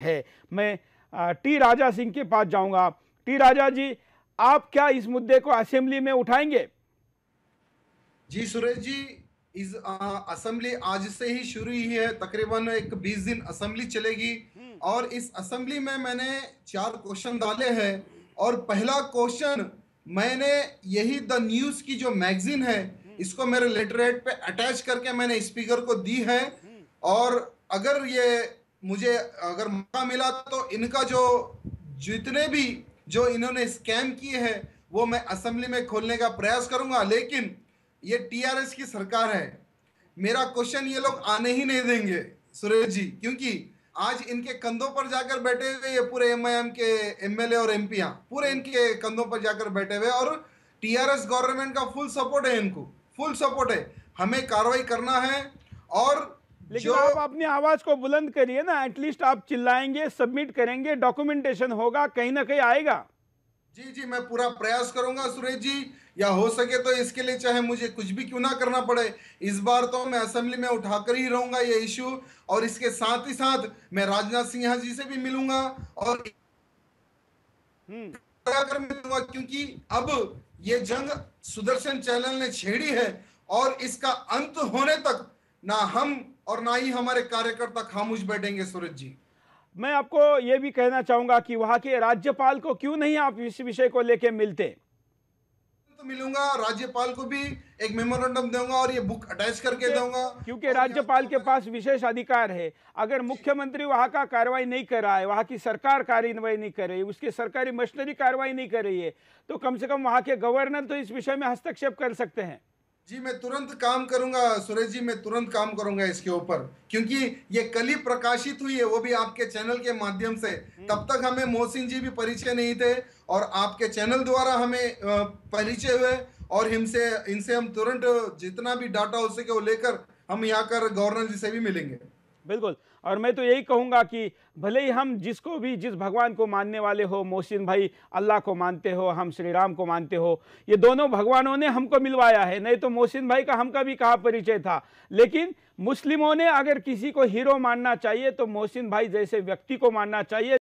है। मैं टी राजा सिंह के पास जाऊंगा। टी राजा जी, आप क्या इस मुद्दे को असेंबली में उठाएंगे? जी सुरेश जी, इस असेंबली आज से ही शुरू हुई है। तकरीबन एक 20 दिन असेंबली चलेगी। और इस असेंबली में मैंने 4 क्वेश्चन डाले हैं। और पहला क्वेश्चन मैंने यही द न्यूज़ की जो मैगजीन है, इसको मेरे लेटरहेड पे अटैच करके मैंने स्पीकर को दी है। और अगर ये मुझे अगर मौका मिला तो इनका जो जितने भी जो इन्होंने स्कैम किए हैं वो मैं असेंबली में खोलने का प्रयास करूंगा। लेकिन ये टीआरएस की सरकार है, मेरा क्वेश्चन ये लोग आने ही नहीं देंगे सुरेश जी, क्योंकि आज इनके कंधों पर जाकर बैठे हुए ये पूरे एमआईएम के एमएलए और एमपीआं पूरे इनके कंधों पर जाकर बैठे हुए। और टीआरएस गवर्नमेंट का फुल सपोर्ट है, इनको फुल सपोर्ट है। हमें कार्रवाई करना है। और लेकिन जो आप अपनी आवाज को बुलंद करिए ना, एटलीस्ट आप चिल्लाएंगे, सबमिट करेंगे, डॉक्यूमेंटेशन होगा, कहीं ना कहीं आएगा। जी जी, मैं पूरा प्रयास करूंगा सुरेश जी। या हो सके तो इसके लिए चाहे मुझे कुछ भी क्यों ना करना पड़े, इस बार तो मैं असेंबली में उठाकर ही रहूंगा ये इशू। और इसके साथ ही साथ मैं राजनाथ सिन्हा जी से भी मिलूंगा और हम्म। कर मिलूंगा, क्योंकि अब ये जंग सुदर्शन चैनल ने छेड़ी है। और इसका अंत होने तक ना हम और ना ही हमारे कार्यकर्ता खामोश बैठेंगे सूरज जी। मैं आपको यह भी कहना चाहूंगा कि वहां के राज्यपाल को क्यों नहीं आप इस विषय को लेकर मिलते? तो मिलूंगा, राज्यपाल को भी एक मेमोरेंडम दूंगा और ये बुक अटैच करके क्योंकि दूंगा। क्योंकि और यहाँ राज्यपाल जो के पास विशेष अधिकार है। अगर मुख्यमंत्री वहां का कार्रवाई नहीं कर रहा है, वहां की सरकार कार्रवाई नहीं कर रही है, उसकी सरकारी मशीनरी कार्रवाई नहीं कर रही है, तो कम से कम वहां के गवर्नर तो इस विषय में हस्तक्षेप कर सकते हैं। जी मैं तुरंत काम करूंगा सुरेश जी, मैं तुरंत काम करूंगा इसके ऊपर, क्योंकि ये कल ही प्रकाशित हुई है, वो भी आपके चैनल के माध्यम से। तब तक हमें मोहसिन जी भी परिचय नहीं थे और आपके चैनल द्वारा हमें परिचय हुए। और इनसे इनसे हम तुरंत जितना भी डाटा हो सके वो लेकर हम यहाँ कर गवर्नर जी से भी मिलेंगे। बिल्कुल। और मैं तो यही कहूंगा कि भले ही हम जिसको भी, जिस भगवान को मानने वाले हो, मोहसिन भाई अल्लाह को मानते हो, हम श्री राम को मानते हो, ये दोनों भगवानों ने हमको मिलवाया है, नहीं तो मोहसिन भाई का हमका भी कहाँ परिचय था। लेकिन मुस्लिमों ने अगर किसी को हीरो मानना चाहिए तो मोहसिन भाई जैसे व्यक्ति को मानना चाहिए।